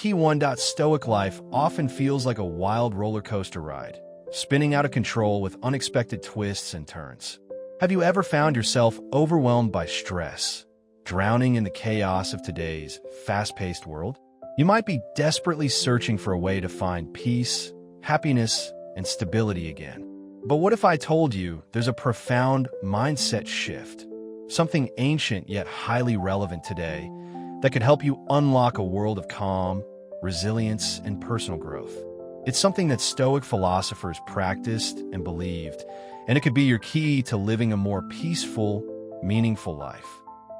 Key 1. Stoic life often feels like a wild roller coaster ride, spinning out of control with unexpected twists and turns. Have you ever found yourself overwhelmed by stress, drowning in the chaos of today's fast-paced world? You might be desperately searching for a way to find peace, happiness, and stability again. But what if I told you there's a profound mindset shift, something ancient yet highly relevant today, that could help you unlock a world of calm, resilience, and personal growth? It's something that Stoic philosophers practiced and believed, and it could be your key to living a more peaceful, meaningful life.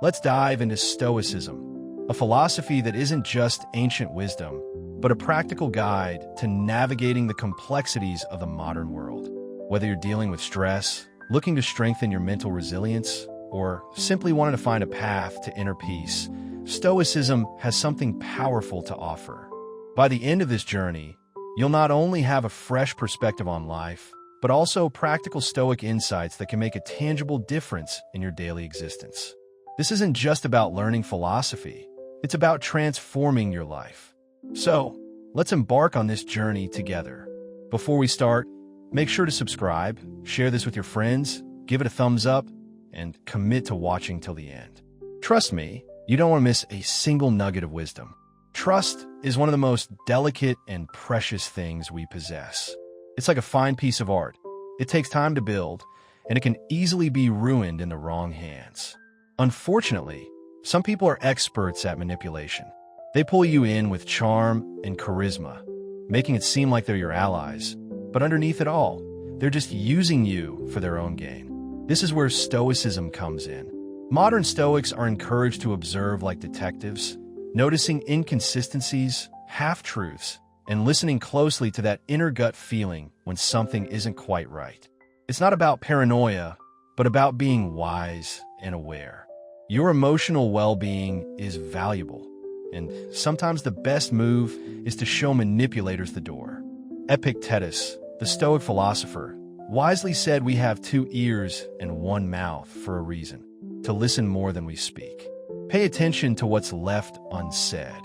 Let's dive into Stoicism, a philosophy that isn't just ancient wisdom, but a practical guide to navigating the complexities of the modern world. Whether you're dealing with stress, looking to strengthen your mental resilience, or simply wanting to find a path to inner peace, Stoicism has something powerful to offer. By the end of this journey, you'll not only have a fresh perspective on life, but also practical Stoic insights that can make a tangible difference in your daily existence. This isn't just about learning philosophy, it's about transforming your life. So, let's embark on this journey together. Before we start, make sure to subscribe, share this with your friends, give it a thumbs up, and commit to watching till the end. Trust me, you don't want to miss a single nugget of wisdom. Trust is one of the most delicate and precious things we possess. It's like a fine piece of art. It takes time to build, and it can easily be ruined in the wrong hands. Unfortunately, some people are experts at manipulation. They pull you in with charm and charisma, making it seem like they're your allies. But underneath it all, they're just using you for their own gain. This is where Stoicism comes in. Modern Stoics are encouraged to observe like detectives, noticing inconsistencies, half-truths, and listening closely to that inner gut feeling when something isn't quite right. It's not about paranoia, but about being wise and aware. Your emotional well-being is valuable, and sometimes the best move is to show manipulators the door. Epictetus, the Stoic philosopher, wisely said we have 2 ears and 1 mouth for a reason: to listen more than we speak. Pay attention to what's left unsaid.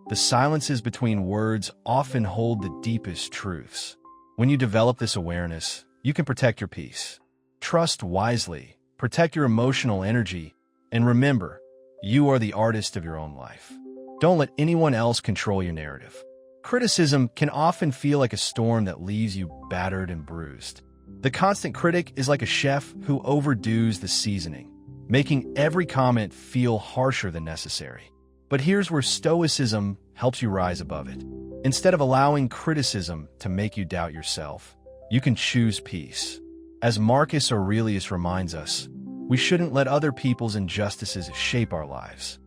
The silences between words often hold the deepest truths. When you develop this awareness, you can protect your peace. Trust wisely, protect your emotional energy, and remember, you are the artist of your own life. Don't let anyone else control your narrative. Criticism can often feel like a storm that leaves you battered and bruised. The constant critic is like a chef who overdoes the seasoning, making every comment feel harsher than necessary. But here's where Stoicism helps you rise above it. Instead of allowing criticism to make you doubt yourself, you can choose peace. As Marcus Aurelius reminds us, we shouldn't let other people's injustices shape our lives.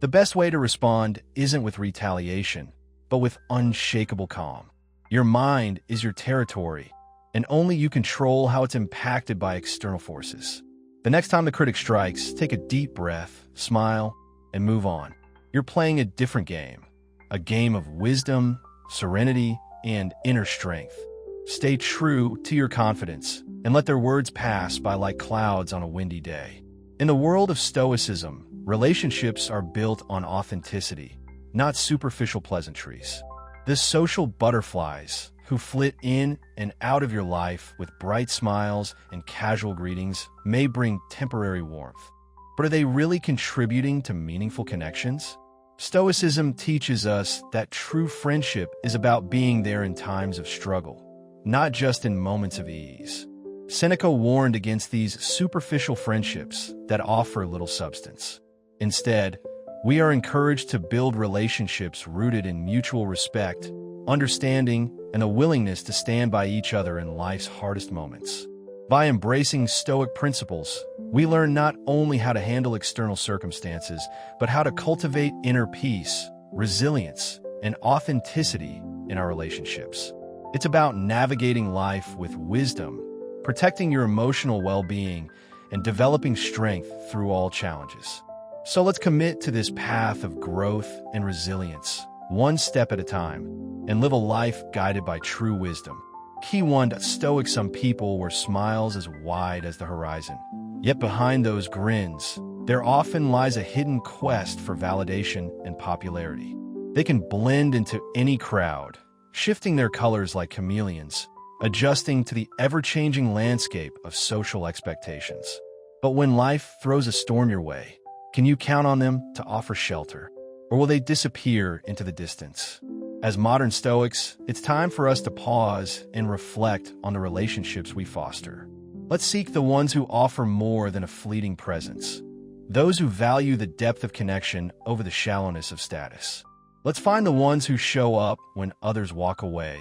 The best way to respond isn't with retaliation, but with unshakable calm. Your mind is your territory, and only you control how it's impacted by external forces. The next time the critic strikes, take a deep breath, smile, and move on. You're playing a different game, a game of wisdom, serenity, and inner strength. Stay true to your confidence and let their words pass by like clouds on a windy day. In the world of Stoicism, relationships are built on authenticity, not superficial pleasantries. The social butterflies who flit in and out of your life with bright smiles and casual greetings may bring temporary warmth. But are they really contributing to meaningful connections? Stoicism teaches us that true friendship is about being there in times of struggle, not just in moments of ease. Seneca warned against these superficial friendships that offer little substance. Instead, we are encouraged to build relationships rooted in mutual respect, understanding, and a willingness to stand by each other in life's hardest moments. By embracing Stoic principles, we learn not only how to handle external circumstances, but how to cultivate inner peace, resilience, and authenticity in our relationships. It's about navigating life with wisdom, protecting your emotional well-being, and developing strength through all challenges. So let's commit to this path of growth and resilience, one step at a time, and live a life guided by true wisdom. Key 1. Stoic. Some people wear smiles as wide as the horizon. Yet behind those grins, there often lies a hidden quest for validation and popularity. They can blend into any crowd, shifting their colors like chameleons, adjusting to the ever-changing landscape of social expectations. But when life throws a storm your way, can you count on them to offer shelter? Or will they disappear into the distance? As modern Stoics, it's time for us to pause and reflect on the relationships we foster. Let's seek the ones who offer more than a fleeting presence, those who value the depth of connection over the shallowness of status. Let's find the ones who show up when others walk away,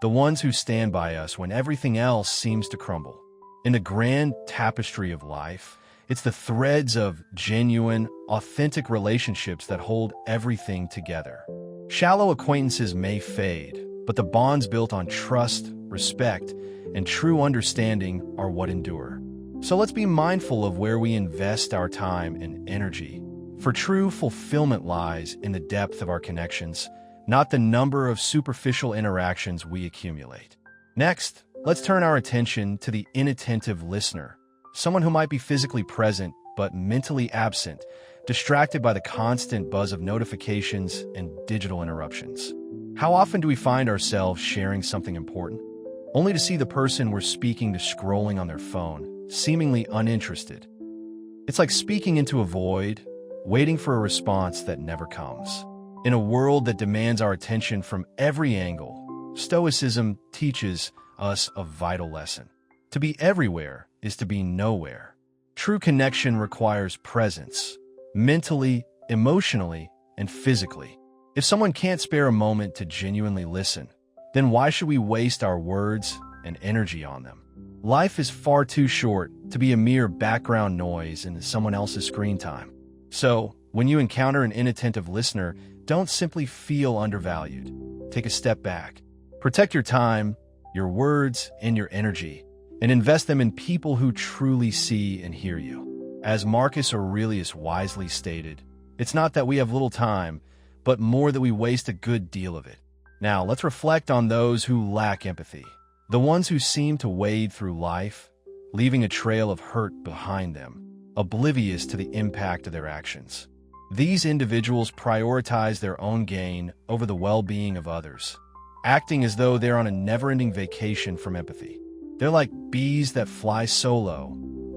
the ones who stand by us when everything else seems to crumble. In the grand tapestry of life, it's the threads of genuine, authentic relationships that hold everything together. Shallow acquaintances may fade, but the bonds built on trust, respect, and true understanding are what endure. So let's be mindful of where we invest our time and energy, for true fulfillment lies in the depth of our connections, not the number of superficial interactions we accumulate. Next, let's turn our attention to the inattentive listener, someone who might be physically present but mentally absent, distracted by the constant buzz of notifications and digital interruptions. How often do we find ourselves sharing something important, only to see the person we're speaking to scrolling on their phone, seemingly uninterested? It's like speaking into a void, waiting for a response that never comes. In a world that demands our attention from every angle, Stoicism teaches us a vital lesson. To be everywhere is to be nowhere. True connection requires presence, mentally, emotionally, and physically. If someone can't spare a moment to genuinely listen, then why should we waste our words and energy on them? Life is far too short to be a mere background noise in someone else's screen time. So, when you encounter an inattentive listener, don't simply feel undervalued. Take a step back. Protect your time, your words, and your energy, and invest them in people who truly see and hear you. As Marcus Aurelius wisely stated, it's not that we have little time, but more that we waste a good deal of it. Now, let's reflect on those who lack empathy, the ones who seem to wade through life, leaving a trail of hurt behind them, oblivious to the impact of their actions. These individuals prioritize their own gain over the well-being of others, acting as though they're on a never-ending vacation from empathy. They're like bees that fly solo,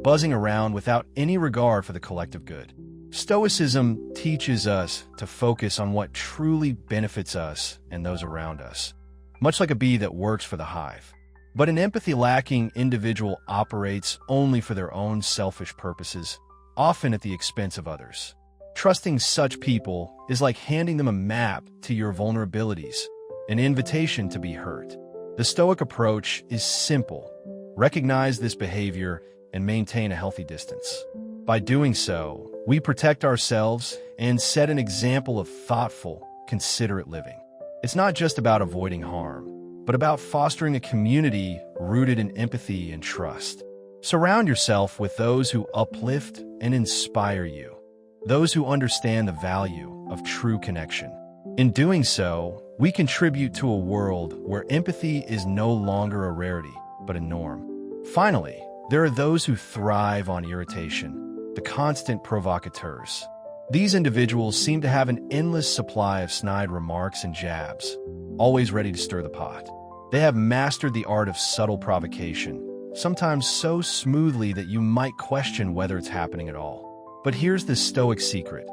buzzing around without any regard for the collective good. Stoicism teaches us to focus on what truly benefits us and those around us, much like a bee that works for the hive. But an empathy-lacking individual operates only for their own selfish purposes, often at the expense of others. Trusting such people is like handing them a map to your vulnerabilities, an invitation to be hurt. The Stoic approach is simple. Recognize this behavior and maintain a healthy distance. By doing so, we protect ourselves and set an example of thoughtful, considerate living. It's not just about avoiding harm, but about fostering a community rooted in empathy and trust. Surround yourself with those who uplift and inspire you, those who understand the value of true connection. In doing so, we contribute to a world where empathy is no longer a rarity, but a norm. Finally, there are those who thrive on irritation, the constant provocateurs. These individuals seem to have an endless supply of snide remarks and jabs, always ready to stir the pot. They have mastered the art of subtle provocation, sometimes so smoothly that you might question whether it's happening at all. But here's the Stoic secret.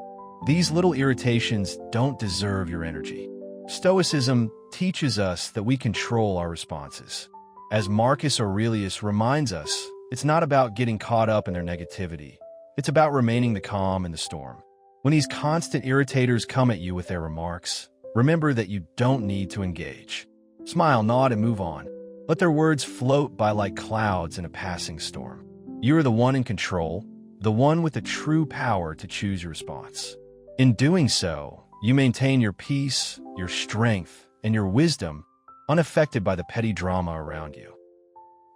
These little irritations don't deserve your energy. Stoicism teaches us that we control our responses. As Marcus Aurelius reminds us, it's not about getting caught up in their negativity. It's about remaining the calm in the storm. When these constant irritators come at you with their remarks, remember that you don't need to engage. Smile, nod, and move on. Let their words float by like clouds in a passing storm. You are the one in control, the one with the true power to choose your response. In doing so, you maintain your peace, your strength, and your wisdom, unaffected by the petty drama around you.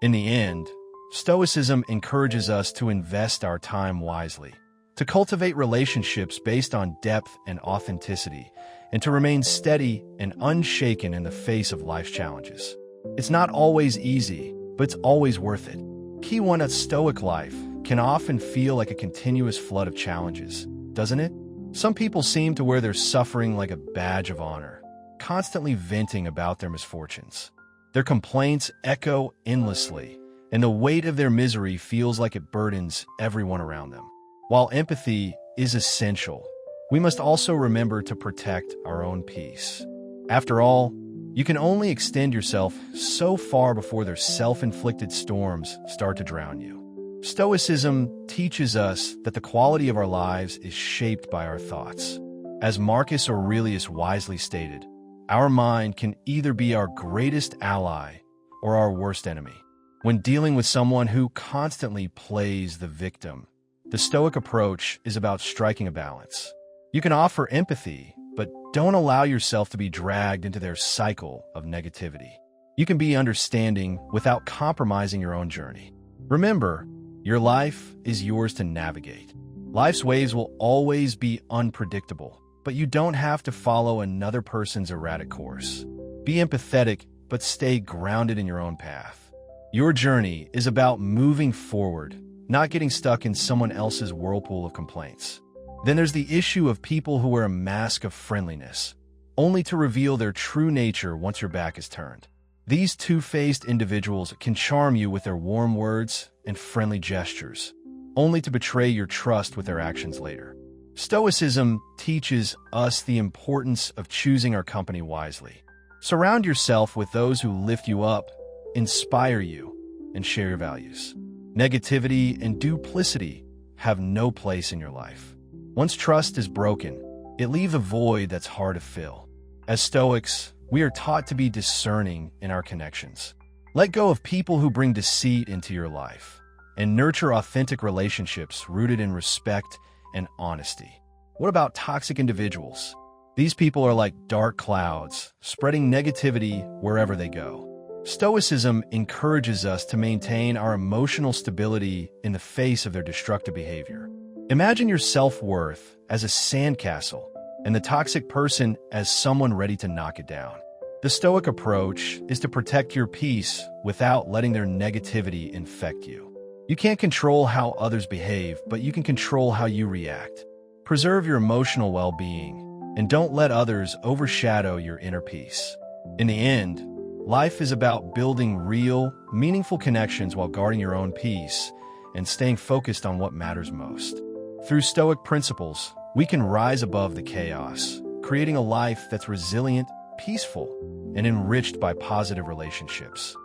In the end, Stoicism encourages us to invest our time wisely, to cultivate relationships based on depth and authenticity, and to remain steady and unshaken in the face of life's challenges. It's not always easy, but it's always worth it. Key one, a Stoic life can often feel like a continuous flood of challenges, doesn't it? Some people seem to wear their suffering like a badge of honor, constantly venting about their misfortunes. Their complaints echo endlessly, and the weight of their misery feels like it burdens everyone around them. While empathy is essential, we must also remember to protect our own peace. After all, you can only extend yourself so far before their self-inflicted storms start to drown you. Stoicism teaches us that the quality of our lives is shaped by our thoughts. As Marcus Aurelius wisely stated, our mind can either be our greatest ally or our worst enemy. When dealing with someone who constantly plays the victim, the Stoic approach is about striking a balance. You can offer empathy, but don't allow yourself to be dragged into their cycle of negativity. You can be understanding without compromising your own journey. Remember, your life is yours to navigate. Life's waves will always be unpredictable, but you don't have to follow another person's erratic course. Be empathetic, but stay grounded in your own path. Your journey is about moving forward, not getting stuck in someone else's whirlpool of complaints. Then there's the issue of people who wear a mask of friendliness, only to reveal their true nature once your back is turned. These two-faced individuals can charm you with their warm words and friendly gestures, only to betray your trust with their actions later. Stoicism teaches us the importance of choosing our company wisely. Surround yourself with those who lift you up, inspire you, and share your values. Negativity and duplicity have no place in your life. Once trust is broken, it leaves a void that's hard to fill. As Stoics, we are taught to be discerning in our connections. Let go of people who bring deceit into your life, and nurture authentic relationships rooted in respect and honesty. What about toxic individuals? These people are like dark clouds, spreading negativity wherever they go. Stoicism encourages us to maintain our emotional stability in the face of their destructive behavior. Imagine your self-worth as a sandcastle and the toxic person as someone ready to knock it down. The Stoic approach is to protect your peace without letting their negativity infect you. You can't control how others behave, but you can control how you react. Preserve your emotional well-being, and don't let others overshadow your inner peace. In the end, life is about building real, meaningful connections while guarding your own peace and staying focused on what matters most. Through Stoic principles, we can rise above the chaos, creating a life that's resilient, peaceful, and enriched by positive relationships.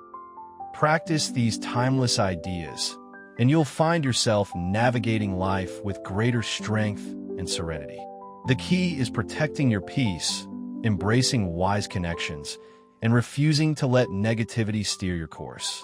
Practice these timeless ideas, and you'll find yourself navigating life with greater strength and serenity. The key is protecting your peace, embracing wise connections, and refusing to let negativity steer your course.